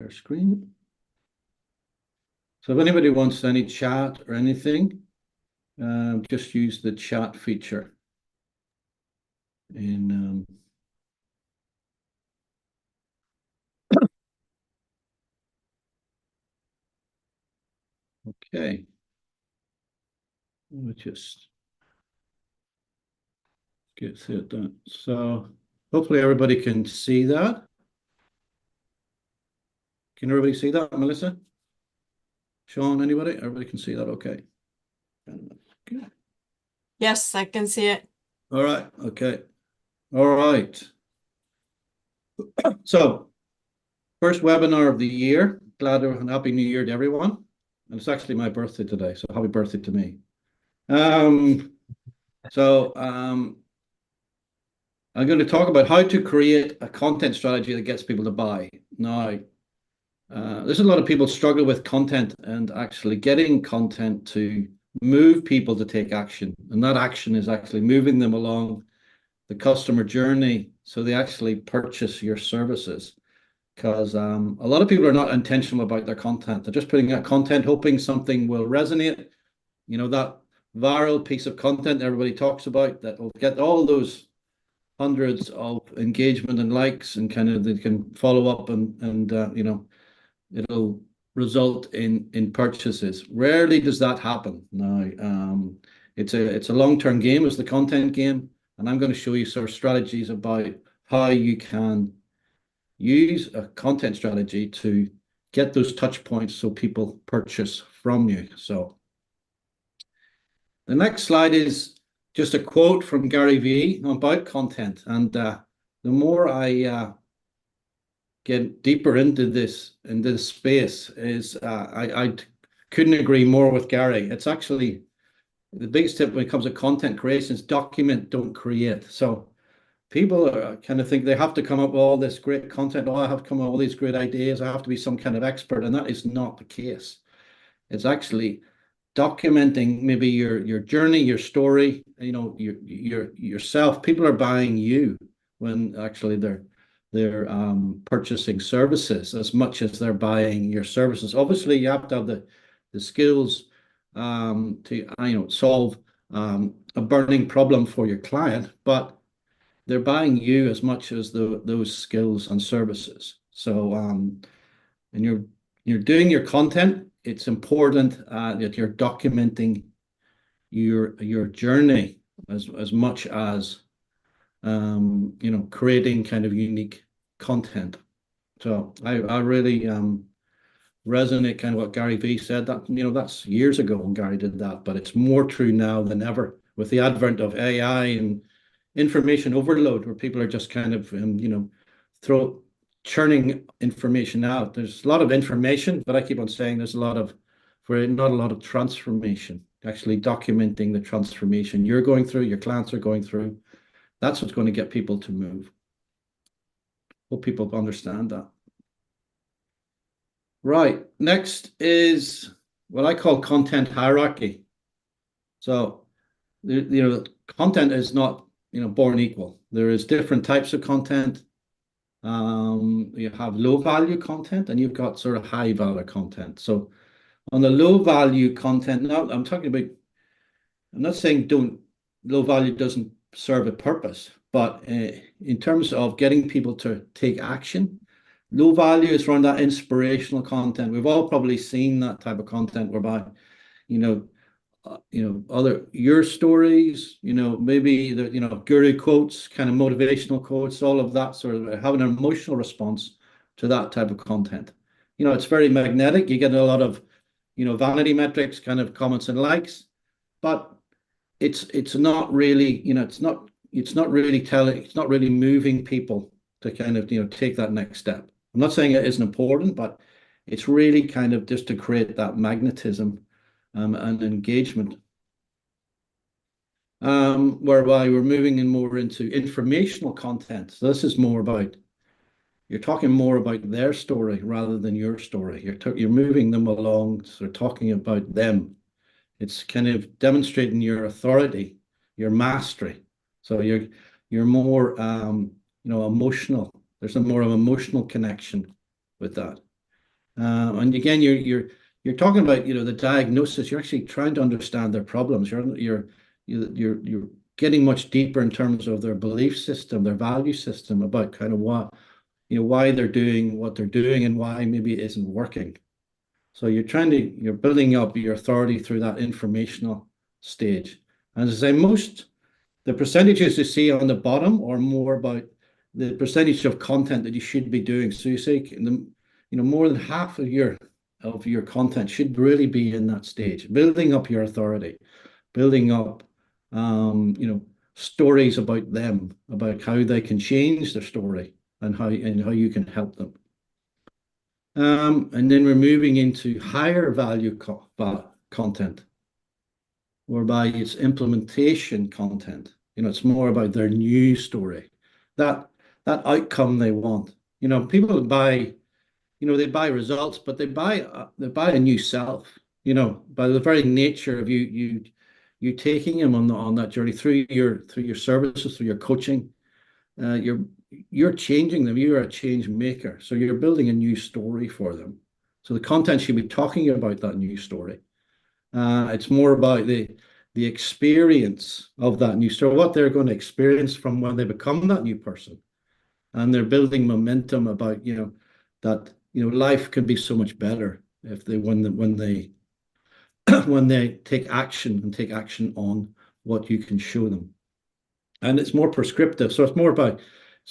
Share screen. So if anybody wants any chat or anything, just use the chat feature in okay. Let me just get through that. So hopefully everybody can see that. Can everybody see that, Melissa? Sean, anybody? Everybody can see that, okay. Good. Yes, I can see it. All right, okay. All right. So first webinar of the year. Glad and happy new year to everyone. And it's actually my birthday today, so happy birthday to me. I'm going to talk about how to create a content strategy that gets people to buy. Now, there's a lot of people struggle with content and actually getting content to move people to take action. And that action is actually moving them along the customer journey so they actually purchase your services. Because a lot of people are not intentional about their content. They're just putting out content, hoping something will resonate. You know, that viral piece of content everybody talks about that will get all those hundreds of engagement and likes, and kind of they can follow up and you know, it'll result in purchases. Rarely does that happen. Now, it's a long-term game, it's the content game, and I'm going to show you sort of strategies about how you can use a content strategy to get those touch points so people purchase from you. So the next slide is just a quote from Gary Vee about content. And the more I get deeper into this space, is I couldn't agree more with Gary. It's actually the biggest tip when it comes to content creation is document, don't create. So people are kind of think they have to come up with all this great content. Oh, I have to come up with all these great ideas. I have to be some kind of expert, and that is not the case. It's actually documenting maybe your journey, your story, you know, yourself. People are buying you when actually they're purchasing services as much as they're buying your services. Obviously, you have to have the skills to you know, solve a burning problem for your client, but they're buying you as much as those skills and services. So and you're doing your content, it's important that you're documenting your journey as much as you know, creating kind of unique content. So I really resonate kind of what Gary Vee said. That, you know, that's years ago when Gary did that, but it's more true now than ever with the advent of AI and information overload, where people are just kind of you know, churning information out. There's a lot of information, but I keep on saying there's not a lot of transformation, actually documenting the transformation you're going through, your clients are going through. That's what's going to get people to move. Hope people understand that. Right, next is what I call content hierarchy. So, you know, content is not, you know, born equal. There is different types of content. You have low value content and you've got sort of high value content. So on the low value content, now I'm not saying low value doesn't serve a purpose, but in terms of getting people to take action, low value is around that inspirational content. We've all probably seen that type of content whereby, you know, your stories, you know, maybe the, you know, guru quotes, kind of motivational quotes, all of that sort of have an emotional response to that type of content. You know, it's very magnetic. You get a lot of, you know, vanity metrics, kind of comments and likes, but it's not really, you know, it's not really moving people to kind of, you know, take that next step. I'm not saying it isn't important, but it's really kind of just to create that magnetism and engagement, whereby we're moving in more into informational content. So this is more about, you're talking more about their story rather than your story. You're moving them along, so talking about them. It's kind of demonstrating your authority, your mastery. So you're more you know, emotional. There's a more of emotional connection with that. And again, you're talking about, you know, the diagnosis. You're actually trying to understand their problems. You're getting much deeper in terms of their belief system, their value system, about kind of what, you know, why they're doing what they're doing and why maybe it isn't working. So you're building up your authority through that informational stage. And as I say, the percentages you see on the bottom are more about the percentage of content that you should be doing. So you say, you know, more than half of your content should really be in that stage, building up your authority, building up, you know, stories about them, about how they can change their story and how you can help them. And then we're moving into higher value content, whereby it's implementation content. You know, it's more about their new story, that outcome they want. You know, people buy, you know, they buy results, but they buy a new self. You know, by the very nature of you taking them on that journey through your services, through your coaching, you're changing them. You're a change maker, so you're building a new story for them. So the content should be talking about that new story. It's more about the experience of that new story, what they're going to experience from when they become that new person, and they're building momentum about, you know, that, you know, life can be so much better if they when they when they take action and take action on what you can show them. And it's more prescriptive, so it's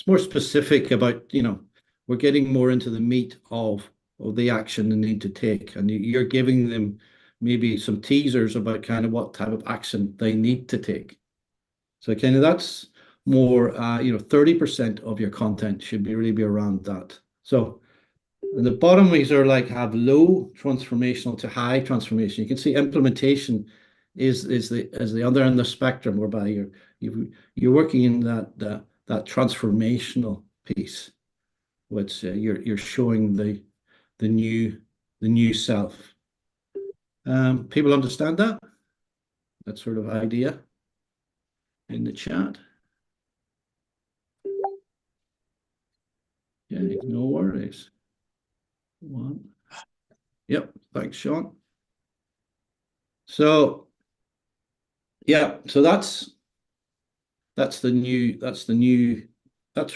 more specific about, you know, we're getting more into the meat of the action they need to take, and you're giving them maybe some teasers about kind of what type of action they need to take. So kind of that's more, you know, 30% of your content should really be around that. So and the bottom ones are like have low transformational to high transformation. You can see implementation is the other end of the spectrum, whereby you're working in that transformational piece, which you're showing the new self. People understand that sort of idea in the chat? Yeah, no worries. One. Yep, thanks, Sean. So yeah, so that's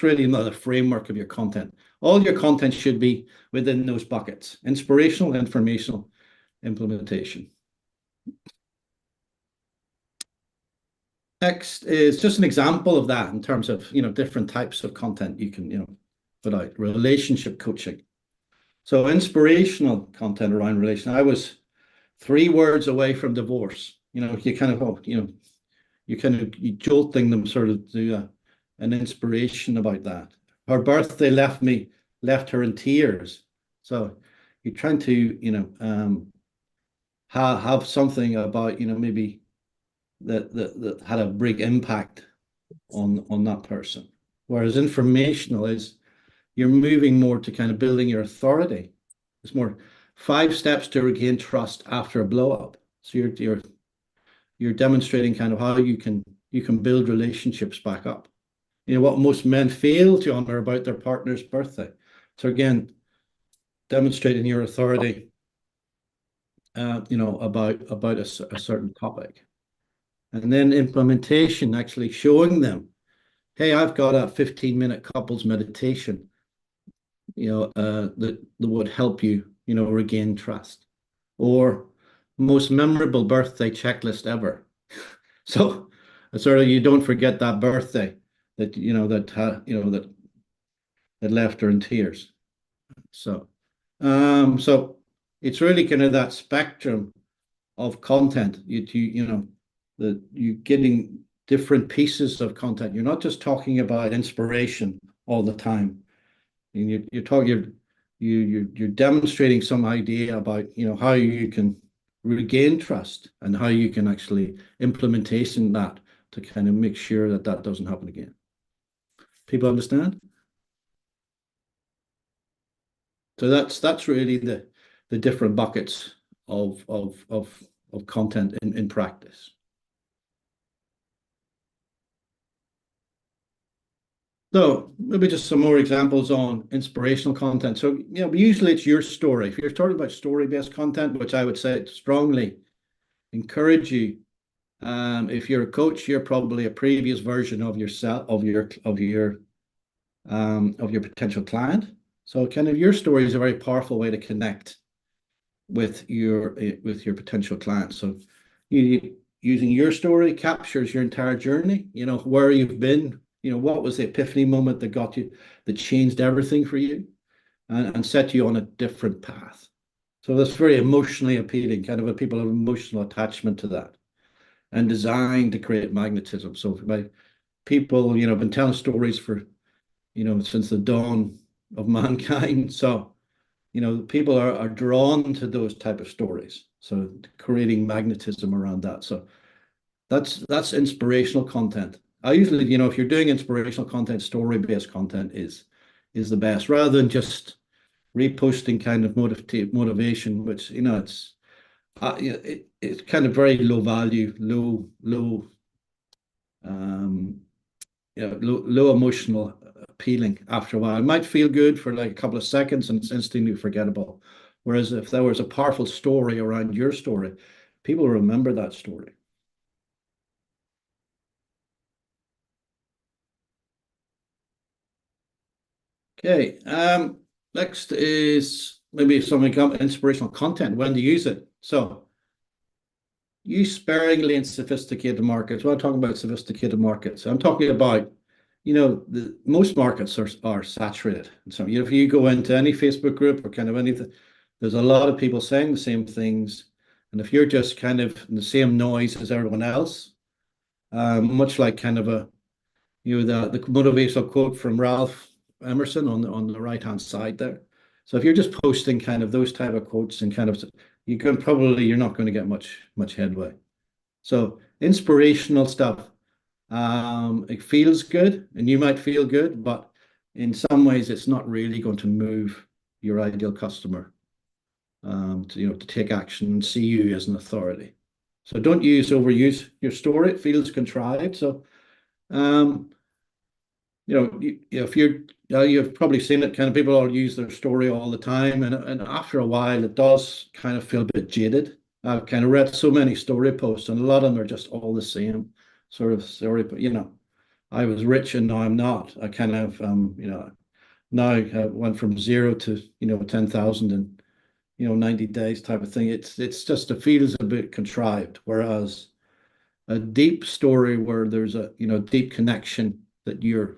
really another framework of your content. All your content should be within those buckets: inspirational, informational, implementation. Next is just an example of that in terms of, you know, different types of content you can, you know, put out. Relationship coaching. So inspirational content around relation. I was 3 words away from divorce. You know, you kind of, you know, you jolting them sort of do an inspiration about that. Her birthday left her in tears. So you're trying to, you know, have something about, you know, maybe that had a big impact on that person. Whereas informational is you're moving more to kind of building your authority. It's more 5 steps to regain trust after a blow up. So you're demonstrating kind of how you can build relationships back up. You know what most men fail to honor about their partner's birthday. So again, demonstrating your authority, you know, about a certain topic. And then implementation, actually showing them, hey, I've got a 15-minute couples meditation, you know, that would help you, you know, regain trust. Or most memorable birthday checklist ever. So sort of you don't forget that birthday that, you know, that left her in tears. So so it's really kind of that spectrum of content. You know, that you're getting different pieces of content. You're not just talking about inspiration all the time. And you're demonstrating some idea about, you know, how you can regain trust and how you can actually implementation that to kind of make sure that that doesn't happen again. People understand? So that's really the different buckets of content in practice. So maybe just some more examples on inspirational content. So, usually it's your story. If you're talking about story-based content, which I would say strongly encourage you. If you're a coach, you're probably a previous version of yourself, of your potential client. So kind of your story is a very powerful way to connect with your potential client. So using your story captures your entire journey, where you've been, what was the epiphany moment that changed everything for you and set you on a different path. So that's very emotionally appealing, kind of people have emotional attachment to that and designed to create magnetism. So by people, been telling stories for, since the dawn of mankind. So, people are drawn to those type of stories. So creating magnetism around that. So that's inspirational content. I usually, if you're doing inspirational content, story-based content is the best, rather than just reposting kind of motivation, which it's kind of very low value, um, low emotional appealing after a while. It might feel good for like a couple of seconds and it's instantly forgettable. Whereas if there was a powerful story around your story, people remember that story. Okay. Next is maybe some inspirational content, when to use it. So use sparingly in sophisticated markets. When I'm talking about sophisticated markets, I'm talking about, most markets are saturated. So if you go into any Facebook group or kind of anything, there's a lot of people saying the same things. And if you're just kind of in the same noise as everyone else, much like kind of the motivational quote from Ralph Emerson on the right hand side there. So if you're just posting kind of those type of quotes and kind of you're not going to get much headway. So inspirational stuff. It feels good and you might feel good, but in some ways it's not really going to move your ideal customer to take action and see you as an authority. So don't overuse your story. It feels contrived. So if you've probably seen it, kind of people all use their story all the time, and after a while, it does kind of feel a bit jaded. I've kind of read so many story posts, and a lot of them are just all the same sort of story. But I was rich and now I'm not. I kind of now I went from zero to 10,000 in 90 days type of thing. It's just it feels a bit contrived, whereas a deep story where there's a deep connection that your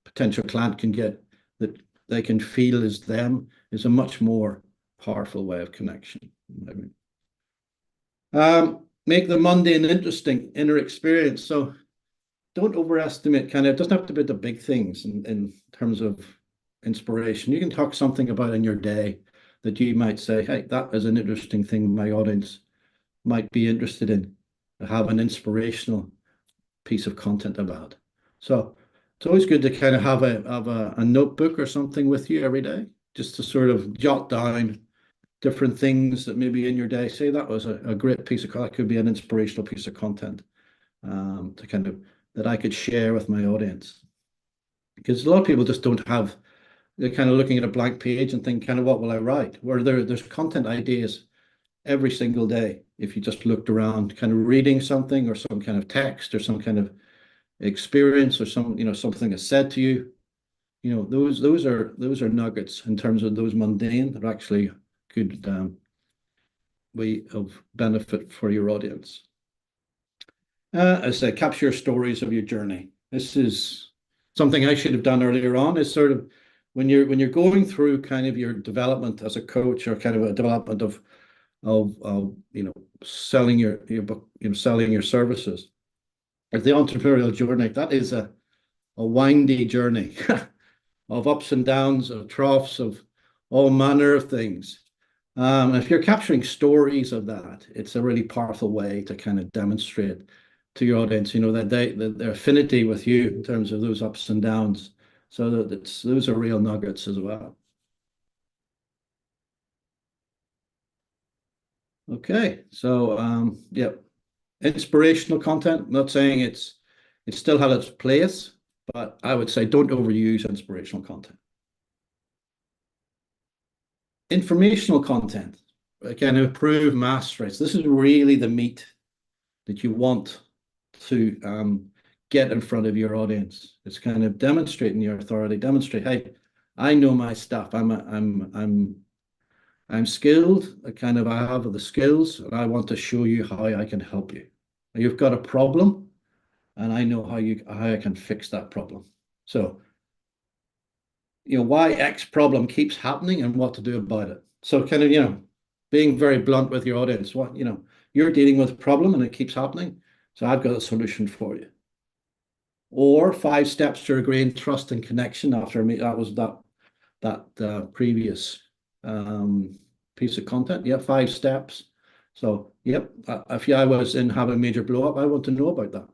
potential client can get, that they can feel is them, is a much more powerful way of connection. Make the mundane interesting inner experience. So don't overestimate it doesn't have to be the big things in terms of inspiration. You can talk something about in your day that you might say, hey, that is an interesting thing my audience might be interested in, have an inspirational piece of content about. So it's always good to kind of have a notebook or something with you every day, just to sort of jot down different things that maybe in your day. Say that was a great piece of that could be an inspirational piece of content to kind of that I could share with my audience. Because a lot of people just don't have, they're kind of looking at a blank page and think kind of what will I write? Where there's content ideas every single day. If you just looked around, kind of reading something or some kind of text or some kind of experience or something that's said to you, those are nuggets in terms of those mundane that are actually good way of benefit for your audience. As I capture stories of your journey. This is something I should have done earlier on. Is sort of when you're going through kind of your development as a coach or kind of a development of selling your book, selling your services. As the entrepreneurial journey, that is a windy journey of ups and downs, of troughs, of all manner of things. If you're capturing stories of that, it's a really powerful way to kind of demonstrate to your audience, that their affinity with you in terms of those ups and downs. So that those are real nuggets as well. Okay, so yeah, inspirational content. I'm not saying it still has its place, but I would say don't overuse inspirational content. Informational content, again, improve mass rates. This is really the meat that you want to get in front of your audience. It's kind of demonstrating your authority, demonstrate, hey, I know my stuff. I'm skilled. I have the skills, and I want to show you how I can help you. You've got a problem, and I know how I can fix that problem. So, why X problem keeps happening and what to do about it. So kind of, being very blunt with your audience. You're dealing with a problem and it keeps happening. So I've got a solution for you. Or 5 steps to regain trust and connection after me. That was that previous piece of content. Yeah, 5 steps. So, yep, if I was in having a major blow up, I want to know about that.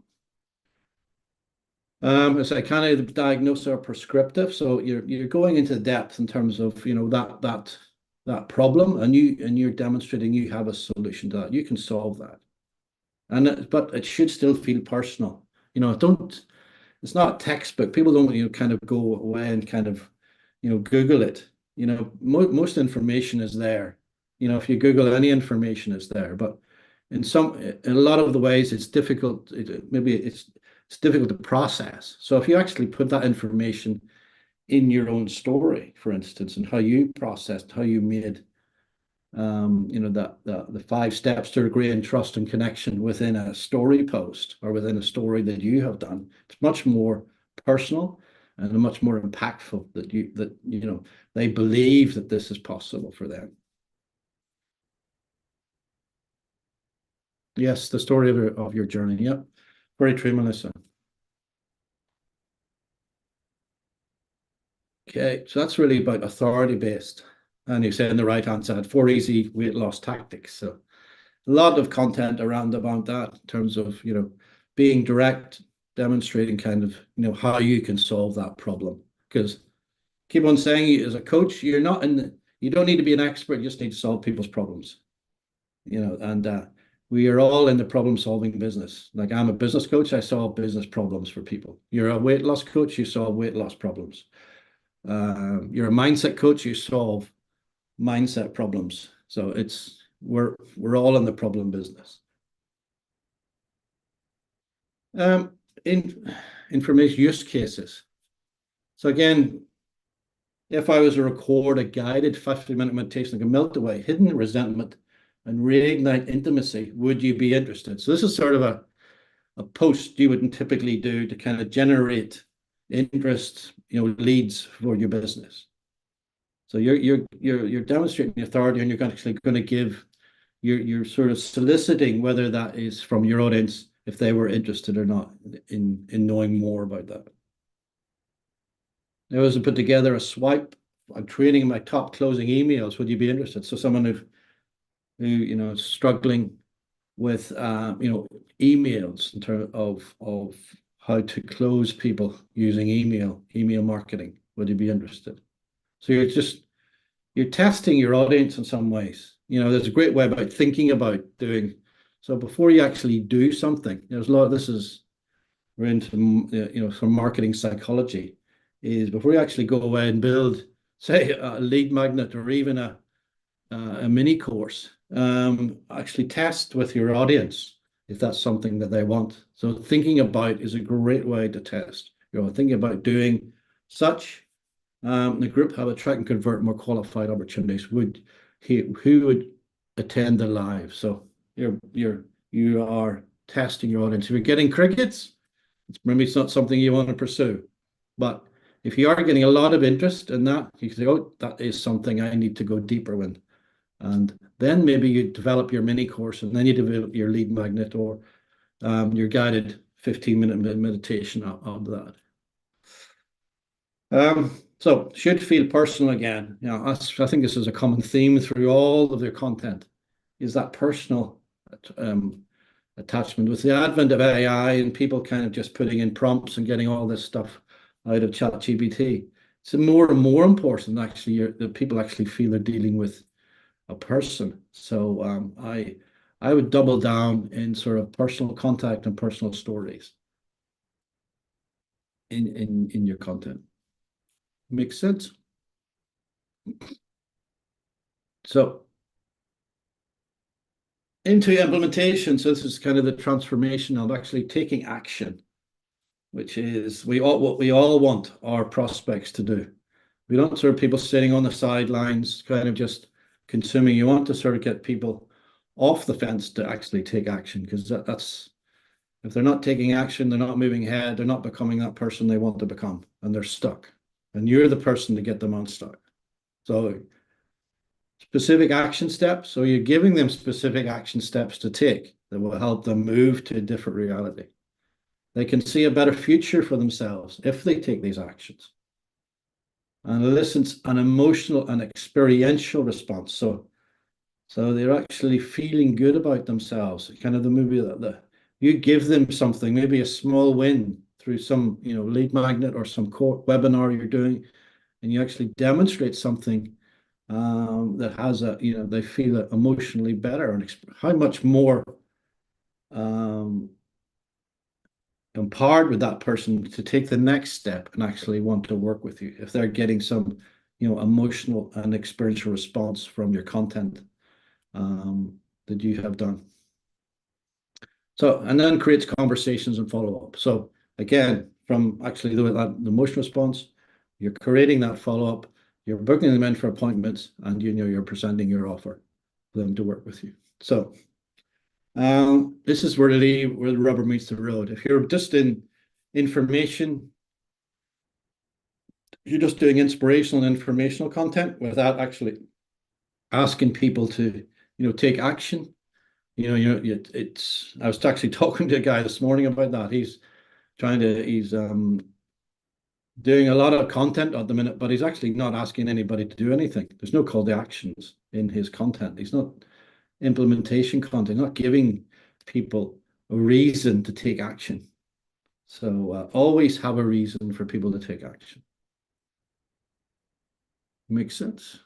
As I kind of diagnose or prescriptive, so you're going into depth in terms of that problem, and you're demonstrating you have a solution to that. You can solve that, but it should still feel personal. It's not textbook. People don't kind of go away and kind of Google it. Most information is there. If you Google any information is there, but in a lot of the ways it's difficult. Maybe it's difficult to process. So if you actually put that information in your own story, for instance, and how you processed, how you made, the 5 steps to regain trust and connection within a story post or within a story that you have done, it's much more personal and much more impactful that they believe that this is possible for them. Yes, the story of your journey. Yep. Very true, Melissa. Okay, so that's really about authority-based. And you say in the right-hand side, 4 easy weight loss tactics. So a lot of content around about that in terms of, being direct, demonstrating kind of, how you can solve that problem. Because keep on saying, as a coach, you don't need to be an expert, you just need to solve people's problems. And we are all in the problem-solving business. Like I'm a business coach, I solve business problems for people. You're a weight loss coach, you solve weight loss problems. You're a mindset coach, you solve mindset problems. So we're all in the problem business. Information use cases. So again, if I was to record a guided 50-minute meditation like a melt away hidden resentment and reignite intimacy, would you be interested? So this is sort of a post you wouldn't typically do to kind of generate interest, leads for your business. So you're demonstrating authority, and you're actually going to give, you're sort of soliciting whether that is from your audience, if they were interested or not in knowing more about that. I was to put together a swipe. I'm training my top closing emails. Would you be interested? So someone who is struggling with emails in terms of how to close people using email marketing. Would you be interested? So you're testing your audience in some ways. There's a great way about thinking about doing. So before you actually do something, there's a lot. We're into some marketing psychology. Is before you actually go away and build, say, a lead magnet or even a mini course, actually test with your audience if that's something that they want. So thinking about is a great way to test. Thinking about doing such. The group have attract and convert more qualified opportunities. Who would attend the live? So you are testing your audience. If you're getting crickets, maybe it's not something you want to pursue. But if you are getting a lot of interest in that, you can say, oh, that is something I need to go deeper with. And then maybe you develop your mini course, and then you develop your lead magnet or your guided 15-minute meditation of that. So should feel personal again. I think this is a common theme through all of their content, is that personal attachment. With the advent of AI and people kind of just putting in prompts and getting all this stuff out of ChatGPT, it's more and more important actually that people actually feel they're dealing with a person. So I would double down in sort of personal contact and personal stories. in your content. Makes sense? So into implementation. So this is kind of the transformation of actually taking action, which is what we all want our prospects to do. We don't sort of people sitting on the sidelines, kind of just consuming. You want to sort of get people off the fence to actually take action, because that's if they're not taking action, they're not moving ahead, they're not becoming that person they want to become, and they're stuck. And you're the person to get them unstuck. So specific action steps. So you're giving them specific action steps to take that will help them move to a different reality. They can see a better future for themselves if they take these actions. And elicits an emotional and experiential response. So they're actually feeling good about themselves. Kind of the movie that you give them something, maybe a small win through some lead magnet or some core webinar you're doing, and you actually demonstrate something that has they feel it emotionally better, and how much more empowered with that person to take the next step and actually want to work with you if they're getting some emotional and experiential response from your content that you have done. So, and then creates conversations and follow-up. So again, from actually the emotional response, you're creating that follow-up, you're booking them in for appointments, and you're presenting your offer for them to work with you. So this is really where the rubber meets the road. If you're just in information, you're just doing inspirational and informational content without actually asking people to take action. I was actually talking to a guy this morning about that. He's doing a lot of content at the minute, but he's actually not asking anybody to do anything. There's no call to actions in his content. He's not implementation content, not giving people a reason to take action. So always have a reason for people to take action. Makes sense?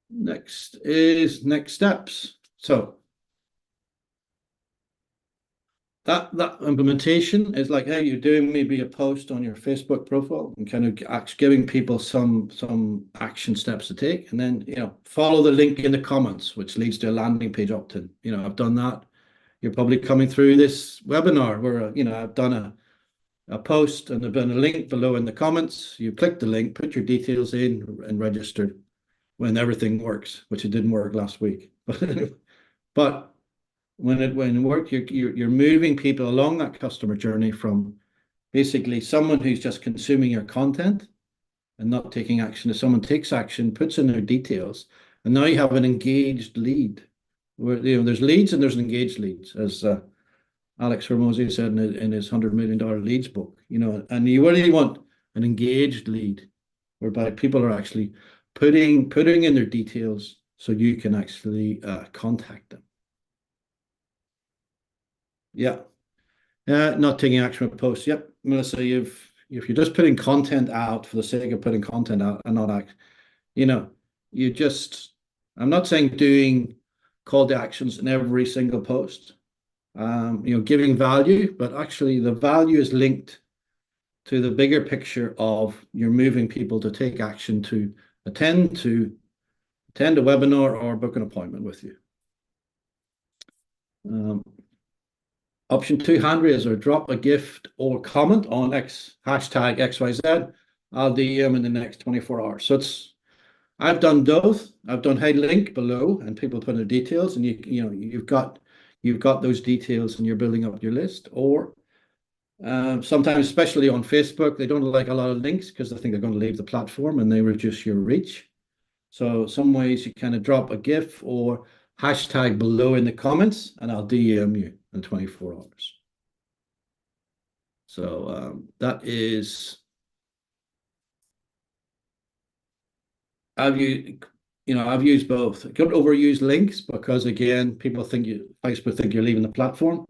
Next is next steps. So that implementation is like, hey, you're doing maybe a post on your Facebook profile and kind of giving people some action steps to take, and then follow the link in the comments, which leads to a landing page opt-in. I've done that. You're probably coming through this webinar where I've done a post and there's been a link below in the comments. You click the link, put your details in, and register when everything works, which it didn't work last week. But when it worked, you're moving people along that customer journey from basically someone who's just consuming your content and not taking action to someone takes action, puts in their details, and now you have an engaged lead. Where there's leads and there's engaged leads, as Alex Hormozi said in his $100 million leads book. And you really want an engaged lead, whereby people are actually putting in their details so you can actually contact them. Yeah. Not taking action with posts. Yep. Melissa, if you're just putting content out for the sake of putting content out and not act, I'm not saying doing call to actions in every single post, giving value, but actually the value is linked to the bigger picture of you're moving people to take action to attend a webinar or book an appointment with you. Option 2, hand raise or drop a gift or comment on hashtag XYZ. I'll DM in the next 24 hours. So I've done both. I've done hide link below and people put in their details, and you've got those details and you're building up your list. Or sometimes, especially on Facebook, they don't like a lot of links because they think they're going to leave the platform and they reduce your reach. So some ways you kind of drop a GIF or hashtag below in the comments, and I'll DM you in 24 hours. So that is, I've used both. I don't overuse links because again, people think Facebook think you're leaving the platform.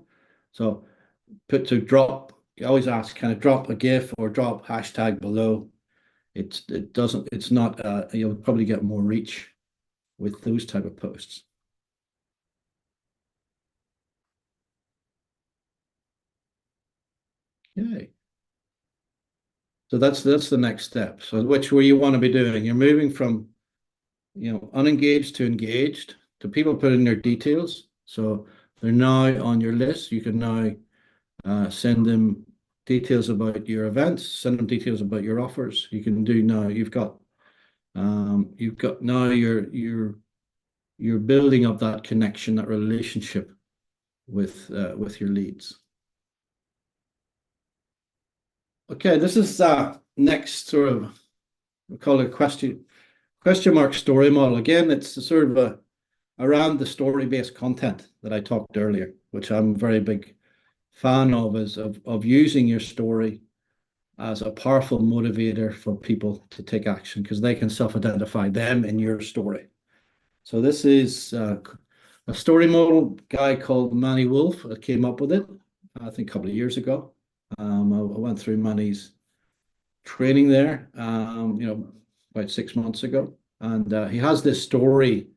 So you always ask, kind of drop a GIF or drop hashtag below. It's not, you'll probably get more reach with those type of posts. Yay. So that's the next step. So which way you want to be doing. You're moving from, unengaged to engaged, to people put in their details. So they're now on your list. You can now send them details about your events, send them details about your offers. You can do now. You've got now you're building up that connection, that relationship with your leads. Okay, this is next sort of, we call it question mark story model. Again, it's sort of around the story-based content that I talked earlier, which I'm a very big fan of, is of using your story as a powerful motivator for people to take action, because they can self-identify them in your story. So this is a story model guy called Manny Wolf that came up with it, I think a couple of years ago. I went through Manny's training there, about 6 months ago, and he has this story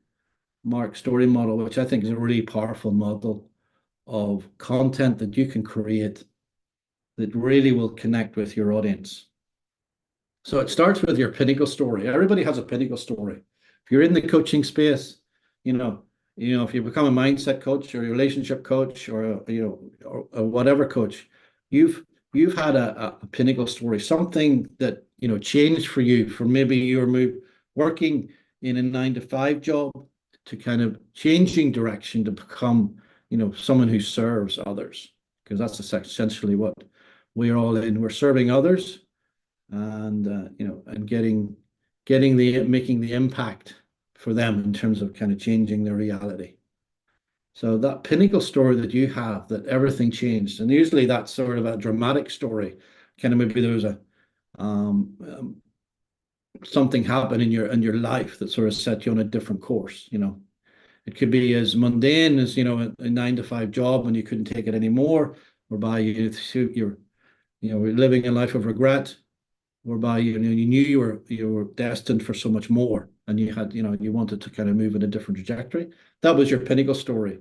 model, which I think is a really powerful model of content that you can create that really will connect with your audience. So it starts with your pinnacle story. Everybody has a pinnacle story. If you're in the coaching space, if you become a mindset coach or a relationship coach or or whatever coach, you've had a pinnacle story, something that changed for you, from maybe you were working in a 9 to 5 job to kind of changing direction to become someone who serves others, because that's essentially what we're all in. We're serving others, and and making the impact for them in terms of kind of changing their reality. So that pinnacle story that you have, that everything changed, and usually that's sort of a dramatic story, kind of maybe there was something happened in your life that sort of set you on a different course. It could be as mundane as a 9 to 5 job and you couldn't take it anymore, whereby you're living a life of regret, whereby you knew you were destined for so much more, and you wanted to kind of move in a different trajectory. That was your pinnacle story.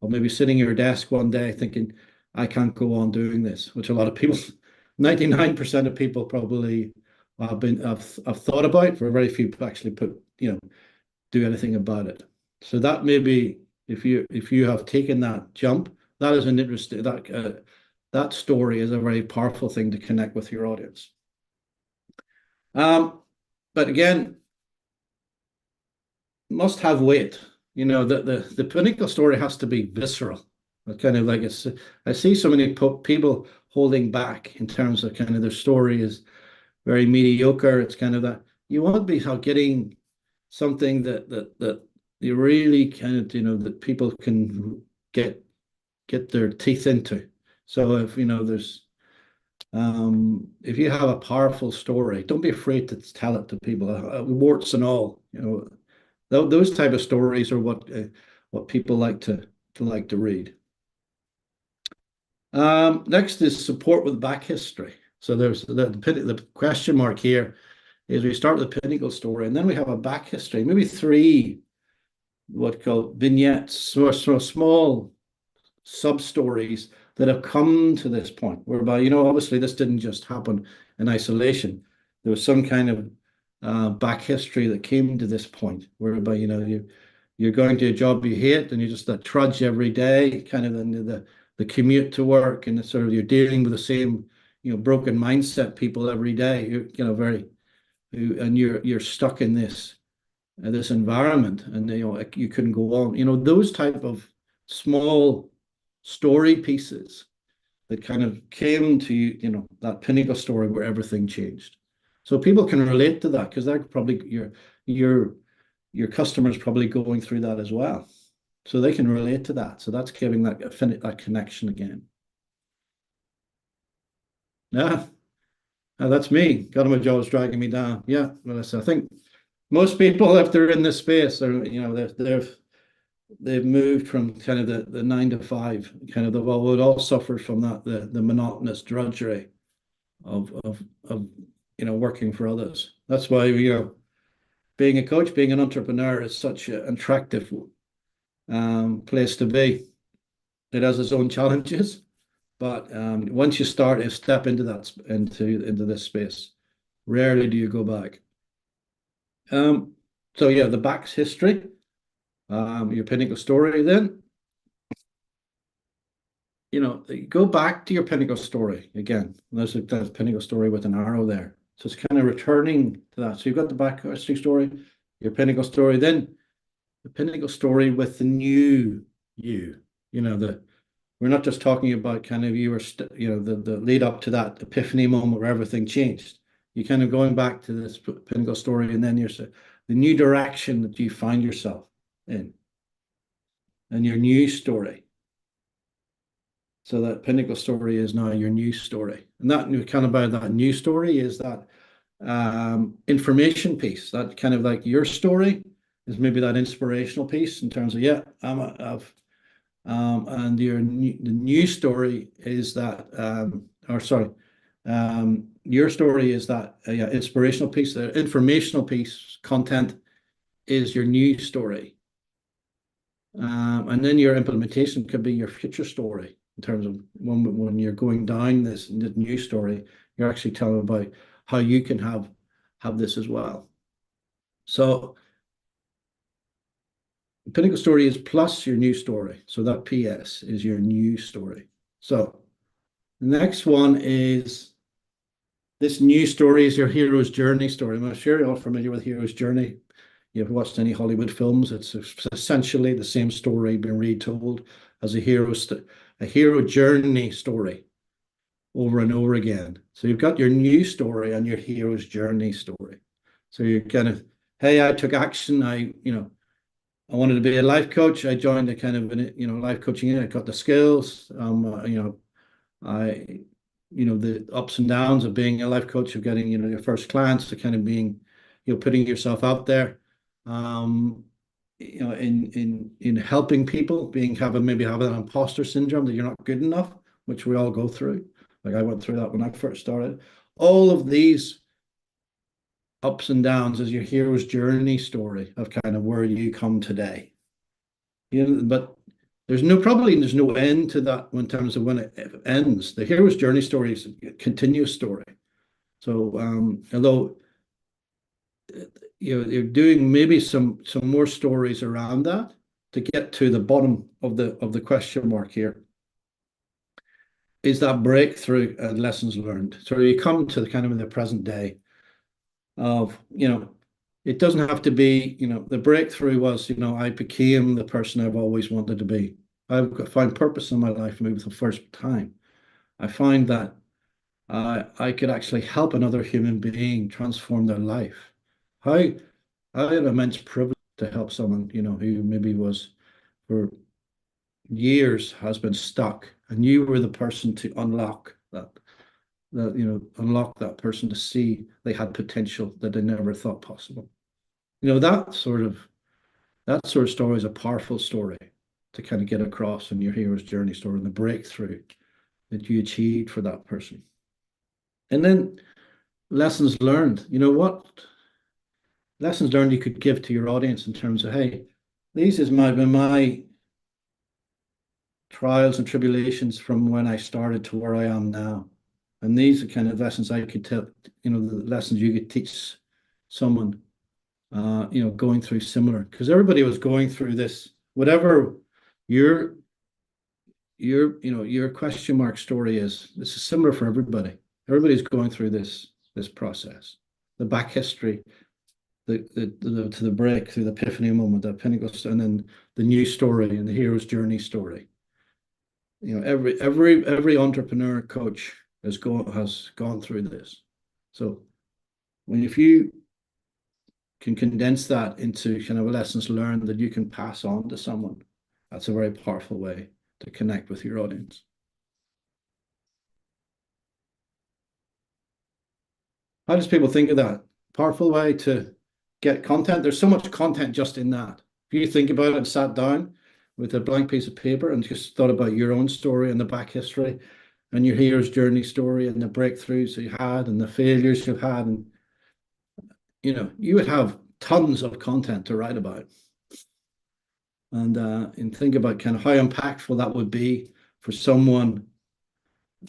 Or maybe sitting at your desk one day thinking, I can't go on doing this, which a lot of people, 99% of people probably have thought about, for very few actually do anything about it. So that may be, if you have taken that jump, that is an interesting, that story is a very powerful thing to connect with your audience. But again, must have weight. The pinnacle story has to be visceral. Kind of like I see so many people holding back in terms of kind of their story is very mediocre. It's kind of that you want to be getting something that you really kind of that people can get their teeth into. So if if you have a powerful story, don't be afraid to tell it to people, warts and all. Those type of stories are what people like to read. Next is support with back history. So there's the question mark here is we start with the pinnacle story, and then we have a back history, maybe 3 what called vignettes, so small sub stories that have come to this point, whereby obviously this didn't just happen in isolation. There was some kind of back history that came to this point, whereby you're going to a job you hate, and you just that trudge every day, kind of into the commute to work, and sort of you're dealing with the same broken mindset people every day. And you're stuck in this environment, and you couldn't go on. Those type of small story pieces that kind of came to that pinnacle story where everything changed. So people can relate to that, because they're probably your customers probably going through that as well. So they can relate to that. So that's giving that connection again. Yeah, that's me. God, my jaw is dragging me down. Yeah, Melissa. I think most people, if they're in this space, they've moved from kind of the 9 to 5, kind of would all suffer from that, the monotonous drudgery of working for others. That's why being a coach, being an entrepreneur is such an attractive place to be. It has its own challenges, But once you step into this space, rarely do you go back. So yeah, the back's history, your pinnacle story. Then, go back to your pinnacle story again. There's that pinnacle story with an arrow there. So it's kind of returning to that. So you've got the back history story, your pinnacle story, then the pinnacle story with the new you. We're not just talking about kind of the lead up to that epiphany moment where everything changed. You're kind of going back to this pinnacle story, and then the new direction that you find yourself in, and your new story. So that pinnacle story is now your new story, and that kind of about that new story is that information piece. That kind of like your story is maybe that inspirational piece in terms of and the new story is that your story is that inspirational piece. The informational piece, content, is your new story, and then your implementation could be your future story in terms of when you're going down this new story, you're actually telling about how you can have this as well. So the pinnacle story is plus your new story. So that PS is your new story. So the next one is this new story is your hero's journey story. I'm sure you're all familiar with hero's journey. You've watched any Hollywood films. It's essentially the same story being retold as a hero journey story over and over again. So you've got your new story and your hero's journey story. So you're kind of, hey, I took action. I wanted to be a life coach. I joined a kind of life coaching. I got the skills. The ups and downs of being a life coach, of getting your first clients, to kind of being putting yourself out there, in helping people, maybe having that imposter syndrome that you're not good enough, which we all go through. Like I went through that when I first started. All of these ups and downs is your hero's journey story of kind of where you come today. But there's no end to that in terms of when it ends. The hero's journey story is a continuous story. So although you're doing maybe some more stories around that to get to the bottom of the question mark here, is that breakthrough and lessons learned. So you come to the kind of in the present day of, it doesn't have to be, the breakthrough was, I became the person I've always wanted to be. I found purpose in my life maybe for the first time. I find that I could actually help another human being transform their life. I had immense privilege to help someone, who maybe was for years has been stuck, and you were the person to unlock that person to see they had potential that they never thought possible. That sort of story is a powerful story to kind of get across in your hero's journey story and the breakthrough that you achieved for that person. And then lessons learned. What lessons learned you could give to your audience in terms of, hey, these is my trials and tribulations from when I started to where I am now. And these are kind of lessons I could tell, the lessons you could teach someone, going through similar, because everybody was going through this, whatever your question mark story is, this is similar for everybody. Everybody's going through this process, the back history, to the break, through the epiphany moment, the pinnacle, and then the new story and the hero's journey story. Every entrepreneur coach has gone through this. So if you can condense that into kind of lessons learned that you can pass on to someone, that's a very powerful way to connect with your audience. How does people think of that? Powerful way to get content. There's so much content just in that. If you think about it and sat down with a blank piece of paper and just thought about your own story and the back history and your hero's journey story and the breakthroughs you had and the failures you've had, and you would have tons of content to write about. And think about kind of how impactful that would be for someone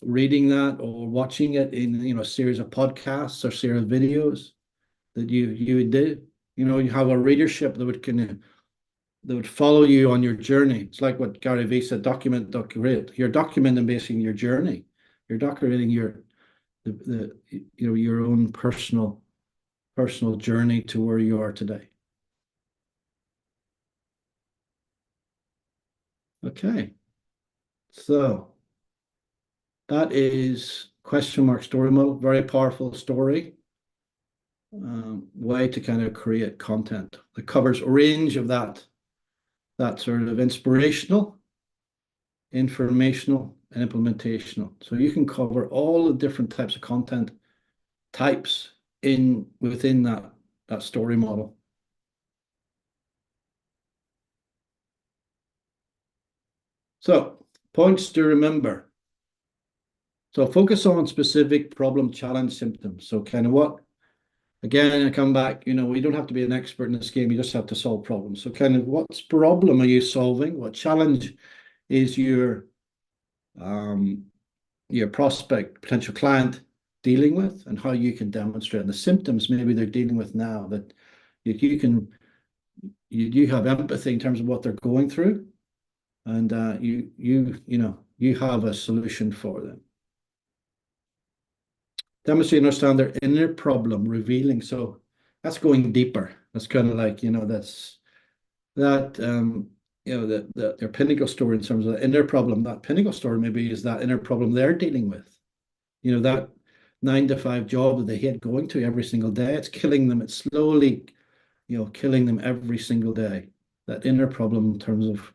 reading that or watching it in a series of podcasts or series of videos that you would do. You have a readership that would follow you on your journey. It's like what Gary Vee said: document, document. You're documenting basically your journey. You're documenting your own personal journey to where you are today. Okay, so that is question mark story model. Very powerful story. Way to kind of create content that covers a range of that sort of inspirational, informational, and implementational. So you can cover all the different types of content types within that story model. So points to remember. So focus on specific problem, challenge, symptoms. So kind of what, again, I come back, we don't have to be an expert in this game. You just have to solve problems. So kind of what problem are you solving? What challenge is your prospect, potential client dealing with, and how you can demonstrate, and the symptoms maybe they're dealing with now, that you have empathy in terms of what they're going through, and you have a solution for them. Demonstrate and understand their inner problem, revealing. So that's going deeper. That's kind of like, that's that their pinnacle story in terms of the inner problem. That pinnacle story maybe is that inner problem they're dealing with. That 9 to 5 job that they hate going to every single day. It's killing them. It's slowly, killing them every single day. That inner problem in terms of,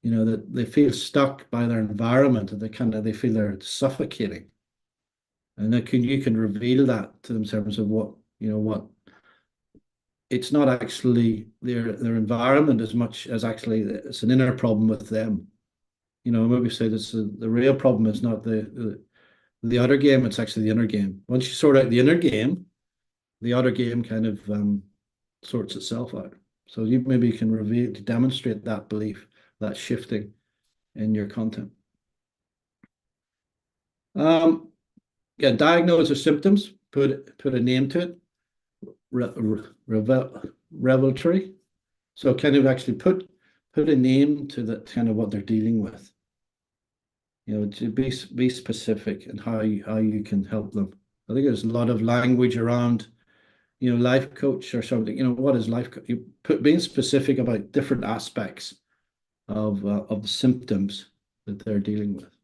that they feel stuck by their environment, and they feel they're suffocating. And you can reveal that to them in terms of what it's not actually their environment as much as actually it's an inner problem with them. Maybe say this: the real problem is not the outer game; it's actually the inner game. Once you sort out the inner game, the outer game kind of sorts itself out. So you maybe can reveal to demonstrate that belief, that shifting in your content. Yeah, diagnose the symptoms, put a name to it. Revelatory. So kind of actually put a name to that, kind of what they're dealing with. To be specific and how you can help them. I think there's a lot of language around, life coach or something. What is life coach? Being specific about different aspects of the symptoms that they're dealing with.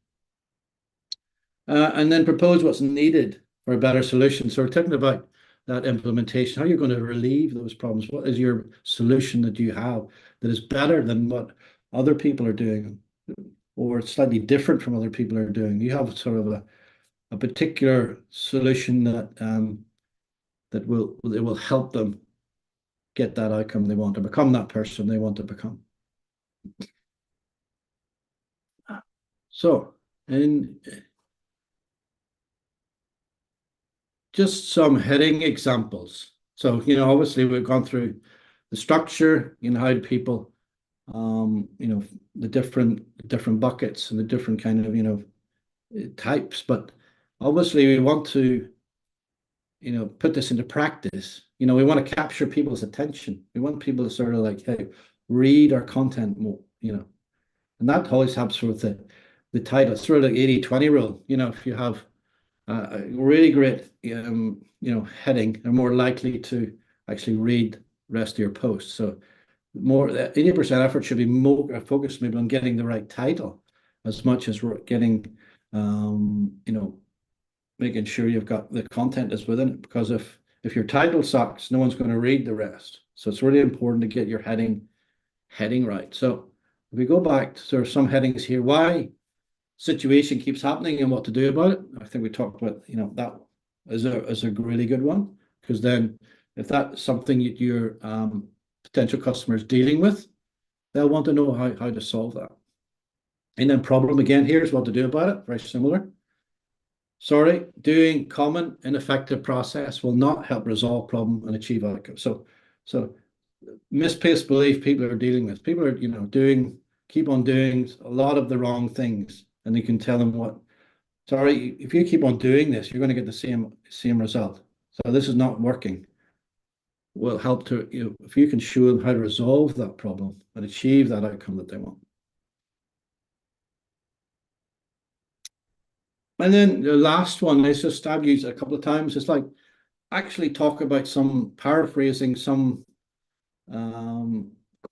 And then propose what's needed for a better solution. So we're talking about that implementation, how you're going to relieve those problems. What is your solution that you have that is better than what other people are doing, or slightly different from other people are doing? You have sort of a particular solution that will help them get that outcome they want, to become that person they want to become. So, just some heading examples. So, obviously we've gone through the structure, how people, the different buckets and the different kind of, types. But obviously we want to, put this into practice. We want to capture people's attention. We want people to sort of like, hey, read our content more, and that always helps with the title. It's sort of like 80-20 rule. If you have a really great, heading, they're more likely to actually read the rest of your posts. So more 80% effort should be more focused maybe on getting the right title, as much as getting, making sure you've got the content is within it. Because if your title sucks, no one's going to read the rest. So it's really important to get your heading right. So if we go back to sort of some headings here, why situation keeps happening and what to do about it. I think we talked about, that is a really good one, because then if that's something your potential customer is dealing with, they'll want to know how to solve that. And then problem, again, here's what to do about it. Very similar. Sorry, doing common ineffective process will not help resolve problem and achieve outcome. So misplaced belief people are dealing with. People are, keep on doing a lot of the wrong things. And you can tell them sorry, if you keep on doing this, you're going to get the same result. So this is not working. Will help to, if you can show them how to resolve that problem and achieve that outcome that they want. And then the last one is just, I've used it a couple of times. It's like actually talk about paraphrasing some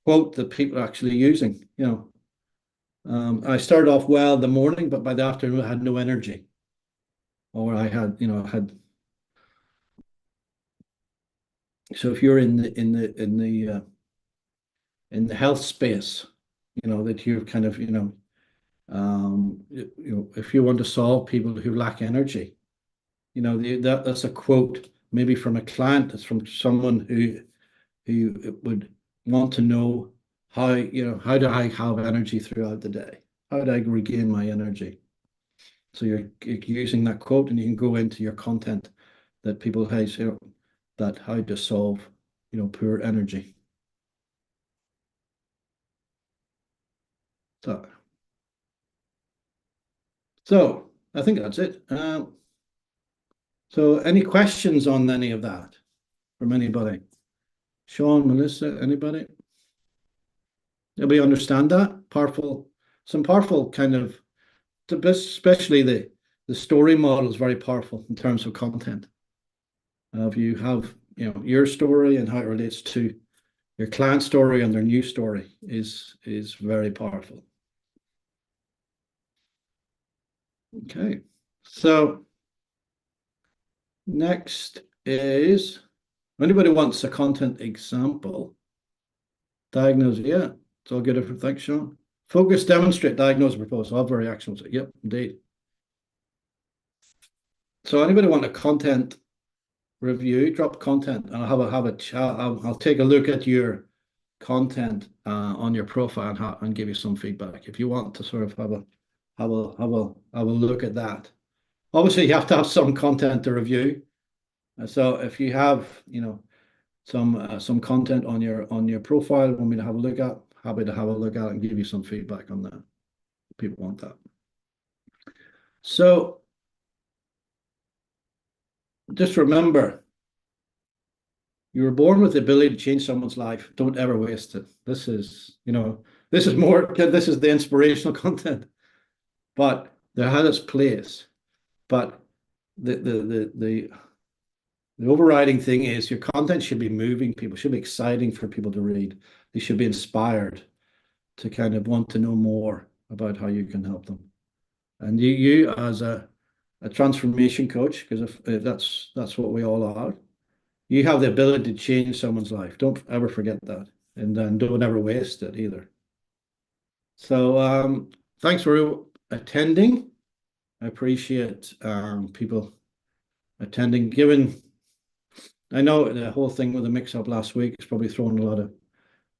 quote that people are actually using. I started off well in the morning, but by the afternoon I had no energy, or I had. So if you're in the health space, that you're kind of if you want to solve people who lack energy, that's a quote maybe from a client. That's from someone who would want to know how do I have energy throughout the day? How do I regain my energy? So you're using that quote, and you can go into your content that people have, that how to solve, poor energy. So I think that's it. So any questions on any of that from anybody? Sean, Melissa, anybody? Anybody understand that? Some powerful kind of, especially the story model is very powerful in terms of content. If you have, your story and how it relates to your client story and their new story is very powerful. Okay, so next is, anybody wants a content example? Diagnose, yeah, it's all good. Thanks, Sean. Focus, demonstrate, diagnose, propose. All very actionable. Yep, indeed. So anybody want a content review? Drop content. I'll have a chat. I'll take a look at your content on your profile and give you some feedback if you want to sort of have a look at that. Obviously, you have to have some content to review. So if you have, some content on your profile, want me to have a look at, happy to have a look at and give you some feedback on that. People want that. So just remember, you were born with the ability to change someone's life. Don't ever waste it. This is the inspirational content, but there has its place. But the overriding thing is your content should be moving people, should be exciting for people to read. They should be inspired to kind of want to know more about how you can help them. And you as a transformation coach, because if that's what we all are, you have the ability to change someone's life. Don't ever forget that. And then don't ever waste it either. So thanks for attending. I appreciate people attending. I know the whole thing with the mix-up last week is probably throwing a lot of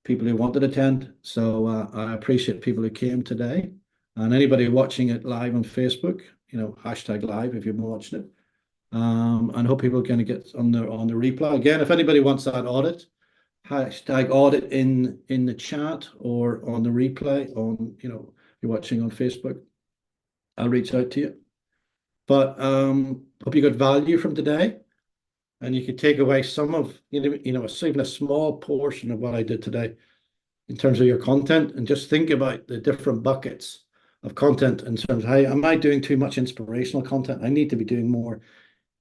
people who wanted to attend. So I appreciate people who came today. And anybody watching it live on Facebook, #live if you've been watching it. And hope people are going to get on the replay. Again, if anybody wants that audit, #audit in the chat or on the replay you're watching on Facebook, I'll reach out to you. But hope you got value from today, and you could take away some of, even a small portion of what I did today in terms of your content, and just think about the different buckets of content in terms of, hey, am I doing too much inspirational content? I need to be doing more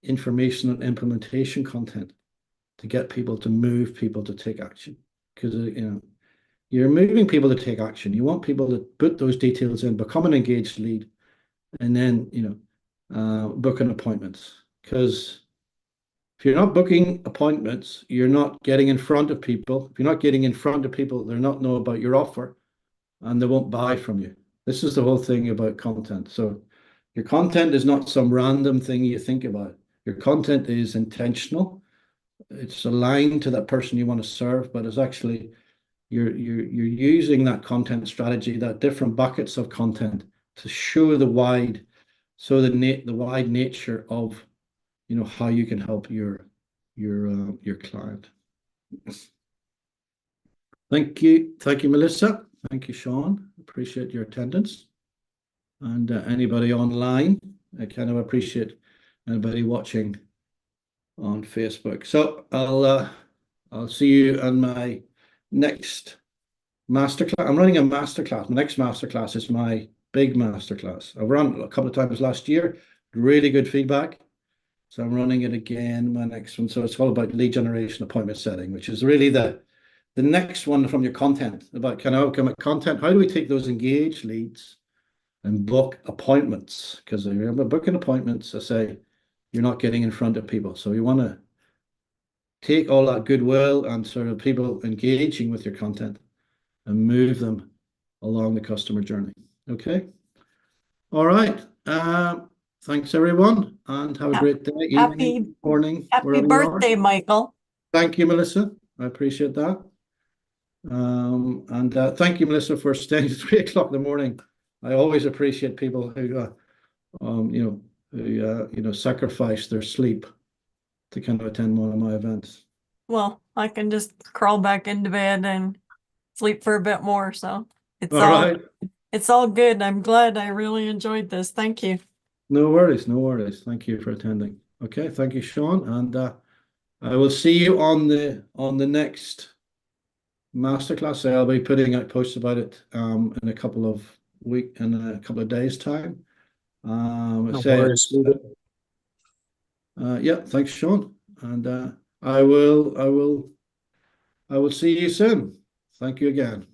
information and implementation content to get people to move people to take action, because you're moving people to take action. You want people to put those details in, become an engaged lead, and then booking appointments. Because if you're not booking appointments, you're not getting in front of people. If you're not getting in front of people, they'll not know about your offer, and they won't buy from you. This is the whole thing about content. So your content is not some random thing you think about. Your content is intentional. It's aligned to that person you want to serve, but it's actually you're using that content strategy, that different buckets of content, to show the wide nature of how you can help your client. Thank you, Melissa. Thank you, Sean. Appreciate your attendance. And anybody online, I kind of appreciate anybody watching on Facebook. So I'll see you on my next masterclass. I'm running a masterclass. My next masterclass is my big masterclass. I've run a couple of times last year, really good feedback. So I'm running it again, my next one. So it's all about lead generation, appointment setting, which is really the next one from your content, about kind of outcome content. How do we take those engaged leads and book appointments? Because if you're booking appointments, I say you're not getting in front of people. So you want to take all that goodwill and sort of people engaging with your content and move them along the customer journey. Okay. All right. Thanks everyone, and have a great day, evening, morning, Happy wherever you birthday, are. Michael. Thank you, Melissa. I appreciate that. And thank you, Melissa, for staying at 3 o'clock in the morning. I always appreciate people who, sacrifice their sleep to kind of attend one of my events. Well, I can just crawl back into bed and sleep for a bit more, so it's All right. it's all good. I'm glad. I really enjoyed this. Thank you. No worries, no worries. Thank you for attending. Okay, thank you, Sean, and I will see you on the next masterclass. I'll be putting out posts about it in a couple of days time. No say worries. yeah, thanks, Sean, and I will see you soon. Thank you again.